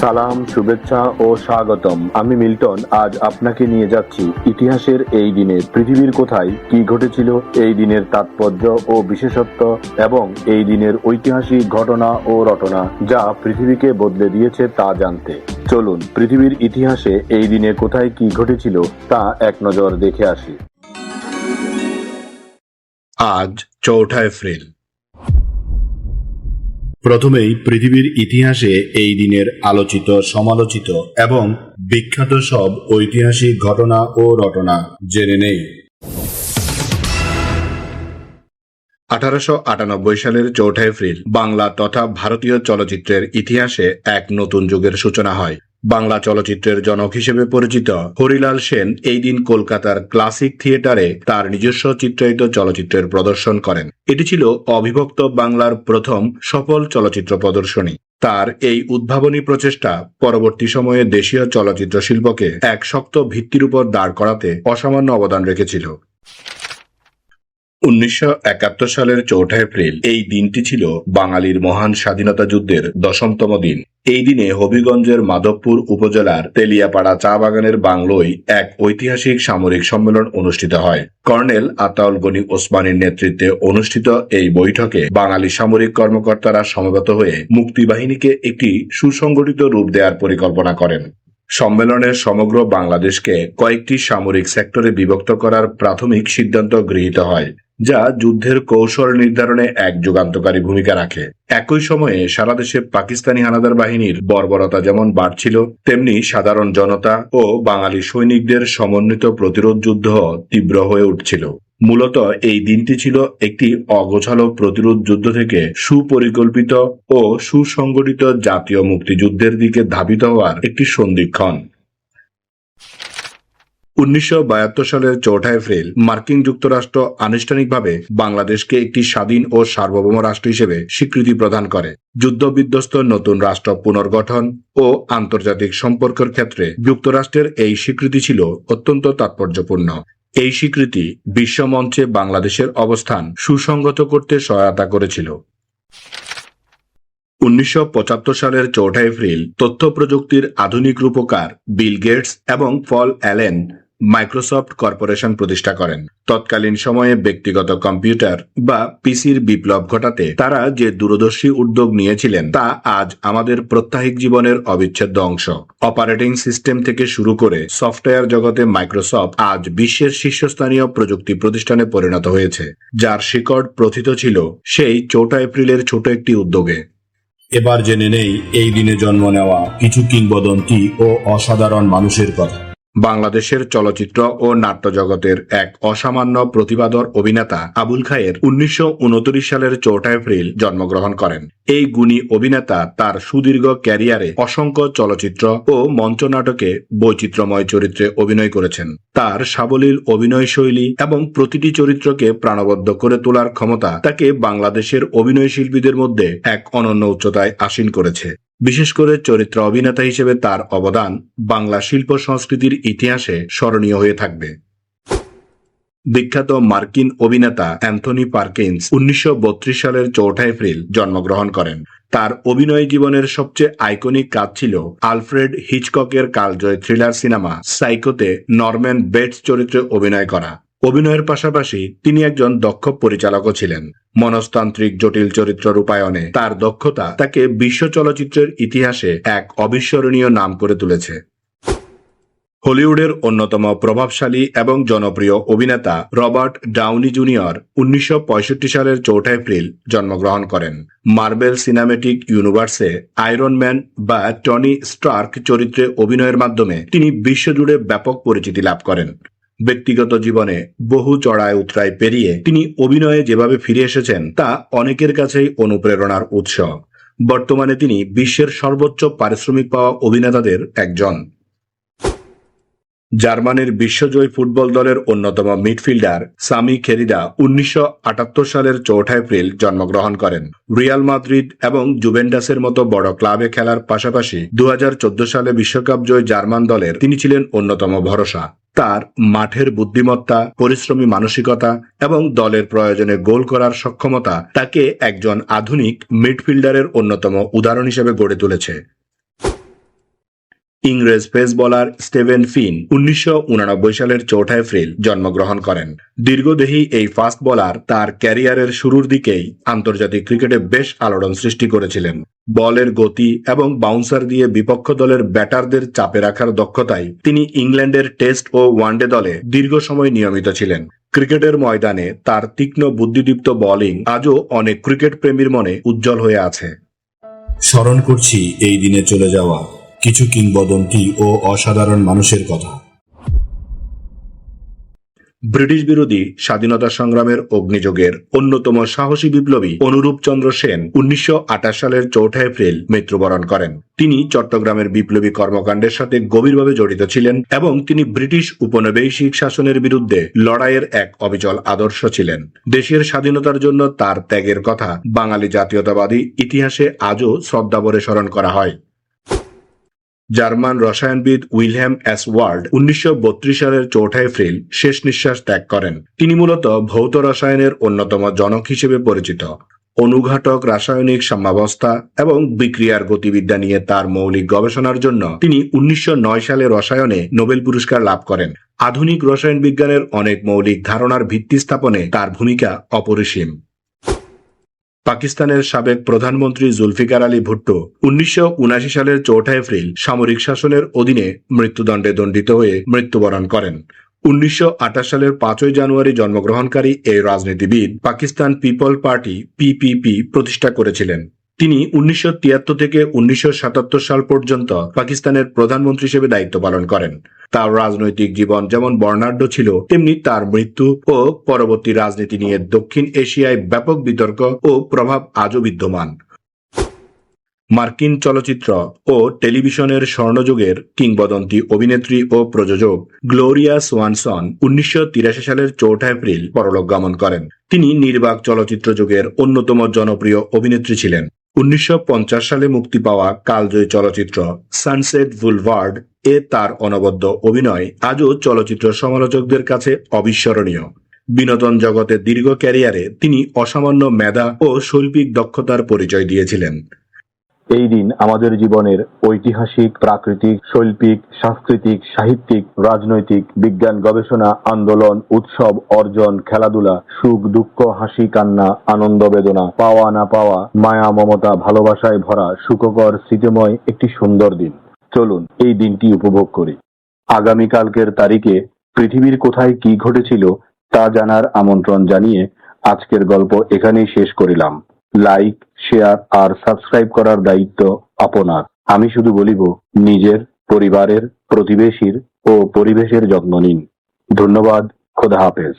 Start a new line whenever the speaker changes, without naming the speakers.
সালাম, শুভেচ্ছা ও স্বাগতম। আমি মিল্টন। আজ আপনাকে নিয়ে যাচ্ছি ইতিহাসের এই দিনে পৃথিবীর কোথায় কি ঘটেছিল, এই দিনের তাৎপর্য ও বিশেষত্ব এবং এই দিনের ঐতিহাসিক ঘটনা ও রটনা যা পৃথিবীকে বদলে দিয়েছে তা জানতে। চলুন পৃথিবীর ইতিহাসে এই দিনে কোথায় কি ঘটেছিল তা এক নজর দেখে আসি।
আজ 4 এপ্রিল। প্রথমেই পৃথিবীর ইতিহাসে এই দিনের আলোচিত, সমালোচিত এবং বিখ্যাত সব ঐতিহাসিক ঘটনা ও রটনা জেনে নেই। 1898 সালের 4 এপ্রিল বাংলা তথা ভারতীয় চলচ্চিত্রের ইতিহাসে এক নতুন যুগের সূচনা হয়। বাংলা চলচ্চিত্রের জনক হিসেবে পরিচিত হরিলাল সেন এই দিন কলকাতার ক্লাসিক থিয়েটারে তার নিজস্ব চিত্রায়িত চলচ্চিত্রের প্রদর্শন করেন। এটি ছিল অবিভক্ত বাংলার প্রথম সফল চলচ্চিত্র প্রদর্শনী। তার এই উদ্ভাবনী প্রচেষ্টা পরবর্তী সময়ে দেশীয় চলচ্চিত্র শিল্পকে এক শক্ত ভিত্তির উপর দাঁড় করাতে অসামান্য অবদান রেখেছিল। 1971 সালের 4 এপ্রিল এই দিনটি ছিল বাঙালির মহান স্বাধীনতা যুদ্ধের 10তম দিন। এই দিনে হবিগঞ্জের মাধবপুর উপজেলার তেলিয়াপাড়া চা বাগানের বাংলোয় এক ঐতিহাসিক সামরিক সম্মেলন অনুষ্ঠিত হয়। কর্নেল আতাউল গনি ওসমানীর নেতৃত্বে অনুষ্ঠিত এই বৈঠকে বাঙালি সামরিক কর্মকর্তারা সমবেত হয়ে মুক্তিবাহিনীকে একটি সুসংগঠিত রূপ দেওয়ার পরিকল্পনা করেন। সম্মেলনে সমগ্র বাংলাদেশকে কয়েকটি সামরিক সেক্টরে বিভক্ত করার প্রাথমিক সিদ্ধান্ত গৃহীত হয়, যা যুদ্ধের কৌশল নির্ধারণে এক যুগান্তকারী ভূমিকা রাখে। একই সময়ে সারা দেশে পাকিস্তানি হানাদার বাহিনীর বর্বরতা যেমন বাড়ছিল, তেমনি সাধারণ জনতা ও বাঙালি সৈনিকদের সমন্বিত প্রতিরোধ যুদ্ধ তীব্র হয়ে উঠছিল। মূলত এই দিনটি ছিল একটি অগোছালো প্রতিরোধ যুদ্ধ থেকে সুপরিকল্পিত ও সুসংগঠিত জাতীয় মুক্তিযুদ্ধের দিকে ধাবিত হওয়ার একটি সন্ধিক্ষণ। 1972 সালের 4 এপ্রিল মার্কিন যুক্তরাষ্ট্র আনুষ্ঠানিকভাবে বাংলাদেশকে একটি স্বাধীন ও সার্বভৌম রাষ্ট্র হিসেবে স্বীকৃতি প্রদান করে। যুদ্ধবিধ্বস্ত নতুন রাষ্ট্র পুনর্গঠন ও আন্তর্জাতিক সম্পর্কের ক্ষেত্রে যুক্তরাষ্ট্রের এই স্বীকৃতি ছিল অত্যন্ত তাৎপর্যপূর্ণ। এই স্বীকৃতি বিশ্বমঞ্চে বাংলাদেশের অবস্থান সুসংগত করতে সহায়তা করেছিল। 1975 সালের 4 এপ্রিল তথ্য প্রযুক্তির আধুনিক রূপকার বিল গেটস এবং পল অ্যালেন মাইক্রোসফট কর্পোরেশন প্রতিষ্ঠা করেন। তৎকালীন সময়ে ব্যক্তিগত কম্পিউটার বা পিসির বিপ্লব ঘটাতে তারা যে দূরদর্শী উদ্যোগ নিয়েছিলেন তা আজ আমাদের প্রত্যাহিক জীবনের অবিচ্ছেদ্য অংশ। অপারেটিং সিস্টেম থেকে শুরু করে সফটওয়্যার জগতে মাইক্রোসফট আজ বিশ্বের শীর্ষস্থানীয় প্রযুক্তি প্রতিষ্ঠানে পরিণত হয়েছে, যার শিকড় প্রথিত ছিল সেই 4 এপ্রিলের ছোট একটি উদ্যোগে।
এবার জেনে নেই এই দিনে জন্ম নেওয়া কিছু কিংবদন্তি ও অসাধারণ মানুষের কথা।
বাংলাদেশের চলচ্চিত্র ও নাট্য জগতের এক অসামান্য প্রতিভাধর অভিনেতা আবুল খায়ের 1929 সালের 4 এপ্রিল জন্মগ্রহণ করেন। এই গুণী অভিনেতা তার সুদীর্ঘ ক্যারিয়ারে অসংখ্য চলচ্চিত্র ও মঞ্চনাটকে বৈচিত্র্যময় চরিত্রে অভিনয় করেছেন। তার সাবলীল অভিনয় শৈলী এবং প্রতিটি চরিত্রকে প্রাণবদ্ধ করে তোলার ক্ষমতা তাকে বাংলাদেশের অভিনয় শিল্পীদের মধ্যে এক অনন্য উচ্চতায় আসীন করেছে। বিশেষ করে চরিত্র অভিনেতা হিসেবে তার অবদান বাংলা শিল্প সংস্কৃতির ইতিহাসে স্মরণীয় হয়ে থাকবে। বিখ্যাত মার্কিন অভিনেতা অ্যান্থনি পারকিন্স 1932 সালের 4 এপ্রিল জন্মগ্রহণ করেন। তার অভিনয় জীবনের সবচেয়ে আইকনিক কাজ ছিল আলফ্রেড হিচককের কালজয়ী থ্রিলার সিনেমা সাইকোতে নরম্যান বেটস চরিত্রে অভিনয় করা। অভিনয়ের পাশাপাশি তিনি একজন দক্ষ পরিচালকও ছিলেন। মনস্তান্ত্রিক জটিল চরিত্র রূপায়ণে তার দক্ষতা তাকে বিশ্ব চলচ্চিত্রের ইতিহাসে এক অবিস্মরণীয় নাম করে তুলেছে। হলিউডের অন্যতম প্রভাবশালী এবং জনপ্রিয় অভিনেতা রবার্ট ডাউনি জুনিয়র 1965 সালের 4 এপ্রিল জন্মগ্রহণ করেন। মার্বেল সিনেম্যাটিক ইউনিভার্সে আয়রন ম্যান বা টনি স্টার্ক চরিত্রে অভিনয়ের মাধ্যমে তিনি বিশ্বজুড়ে ব্যাপক পরিচিতি লাভ করেন। ব্যক্তিগত জীবনে বহু চড়াই উতরাই পেরিয়ে তিনি অভিনয়ে যেভাবে ফিরে এসেছেন তা অনেকের কাছেই অনুপ্রেরণার উৎস। বর্তমানে তিনি বিশ্বের সর্বোচ্চ পারিশ্রমিক পাওয়া অভিনেতাদের একজন। জার্মানির বিশ্বজয়ী ফুটবল দলের অন্যতম মিডফিল্ডার সামি খেরিদা 1978 সালের 4 এপ্রিল জন্মগ্রহণ করেন। রিয়াল মাদ্রিদ এবং জুভেন্টাসের মতো বড় ক্লাবে খেলার পাশাপাশি 2014 সালে বিশ্বকাপ জয় জার্মান দলের তিনি ছিলেন অন্যতম ভরসা। তার মাঠের বুদ্ধিমত্তা, পরিশ্রমী মানসিকতা এবং দলের প্রয়োজনে গোল করার সক্ষমতা তাকে একজন আধুনিক মিডফিল্ডারের অন্যতম উদাহরণ হিসেবে গড়ে তুলেছে। ইংরেজ পেস বোলার স্টিভেন ফিন 1989 সালের 4 এপ্রিল জন্মগ্রহণ করেন। দীর্ঘদেহী এই ফাস্ট বোলার তার ক্যারিয়ারের শুরুর দিকেই আন্তর্জাতিক ক্রিকেটে বেশ আলোড়ন সৃষ্টি করেছিলেন। বলের গতি এবং বাউন্সার দিয়ে বিপক্ষ দলের ব্যাটারদের চাপে রাখার দক্ষতায় তিনি ইংল্যান্ডের টেস্ট ও ওয়ানডে দলে দীর্ঘ সময় নিয়মিত ছিলেন। ক্রিকেটের ময়দানে তার তীক্ষ্ণ বুদ্ধিদীপ্ত বোলিং আজও অনেক ক্রিকেট প্রেমীর মনে উজ্জ্বল হয়ে আছে।
স্মরণ করছি এই দিনে চলে যাওয়া কিছু কিংবদন্তি ও অসাধারণ মানুষের কথা।
ব্রিটিশ বিরোধী স্বাধীনতা সংগ্রামের অগ্নিযুগের অন্যতম সাহসী বিপ্লবী অনুরূপ চন্দ্র সেন 1928 সালের 4 এপ্রিল মৃত্যুবরণ করেন। তিনি চট্টগ্রামের বিপ্লবী কর্মকাণ্ডের সাথে গভীরভাবে জড়িত ছিলেন এবং তিনি ব্রিটিশ উপনিবেশিক শাসনের বিরুদ্ধে লড়াইয়ের এক অবিচল আদর্শ ছিলেন। দেশের স্বাধীনতার জন্য তার ত্যাগের কথা বাঙালি জাতীয়তাবাদী ইতিহাসে আজও শ্রদ্ধাভরে স্মরণ করা হয়। জার্মান রসায়নবিদ উইলহেম এস ওয়ার্ড 1932 সালের 4 এপ্রিল শেষ নিঃশ্বাস ত্যাগ করেন। তিনি মূলত ভৌত রসায়নের অন্যতম জনক হিসেবে পরিচিত। অনুঘাতক রাসায়নিক সাম্যাবস্থা এবং বিক্রিয়ার গতিবিদ্যা নিয়ে তার মৌলিক গবেষণার জন্য তিনি 1909 সালে রসায়নে নোবেল পুরস্কার লাভ করেন। আধুনিক রসায়ন বিজ্ঞানের অনেক মৌলিক ধারণার ভিত্তি স্থাপনে তার ভূমিকা অপরিসীম। পাকিস্তানের সাবেক প্রধানমন্ত্রী জুলফিকার আলী ভুট্টো 1979 সালের 4 এপ্রিল সামরিক শাসনের অধীনে মৃত্যুদণ্ডে দণ্ডিত হয়ে মৃত্যুবরণ করেন। 1928 সালের 5 জানুয়ারি জন্মগ্রহণকারী এই রাজনীতিবিদ পাকিস্তান পিপল পার্টি পিপিপি প্রতিষ্ঠা করেছিলেন। তিনি 1973 থেকে 1977 সাল পর্যন্ত পাকিস্তানের প্রধানমন্ত্রী হিসেবে দায়িত্ব পালন করেন। তার রাজনৈতিক জীবন যেমন বর্ণাঢ্য ছিল, তেমনি তার মৃত্যু ও পরবর্তী রাজনীতি নিয়ে দক্ষিণ এশিয়ায় ব্যাপক বিতর্ক ও প্রভাব আজও বিদ্যমান। মার্কিন চলচ্চিত্র ও টেলিভিশনের স্বর্ণযুগের কিংবদন্তি অভিনেত্রী ও প্রযোজক গ্লোরিয়া সোয়ানসন 1983 সালের 4 এপ্রিল পরলোক গমন করেন। তিনি নির্বাক চলচ্চিত্র যুগের অন্যতম জনপ্রিয় অভিনেত্রী ছিলেন। 1950 সালে মুক্তি পাওয়া কালজয়ী চলচ্চিত্র সানসেট বুলভার্ড এ তার অনবদ্য অভিনয় আজও চলচ্চিত্র সমালোচকদের কাছে অবিস্মরণীয়। বিনোদন জগতের দীর্ঘ ক্যারিয়ারে তিনি অসামান্য মেধা ও শৈল্পিক দক্ষতার পরিচয় দিয়েছিলেন।
এই দিন আমাদের জীবনের ঐতিহাসিক, প্রাকৃতিক, শৈল্পিক, সাংস্কৃতিক, সাহিত্যিক, রাজনৈতিক, বিজ্ঞান, গবেষণা, আন্দোলন, উৎসব, অর্জন, খেলাধুলা, সুখ দুঃখ, হাসি কান্না, আনন্দ বেদনা, পাওয়া না পাওয়া, মায়া মমতা, ভালোবাসায় ভরা সুখকর স্মৃতিময় একটি সুন্দর দিন। চলুন এই দিনটি উপভোগ করি। আগামীকালকের তারিখে পৃথিবীর কোথায় কি ঘটেছিল তা জানার আমন্ত্রণ জানিয়ে আজকের গল্প এখানেই শেষ করিলাম। লাইক, শেয়ার আর সাবস্ক্রাইব করার দায়িত্ব আপনার। আমি শুধু বলিব, নিজের, পরিবারের, প্রতিবেশীর ও পরিবেশের যত্ন নিন। ধন্যবাদ। খোদা হাফেজ।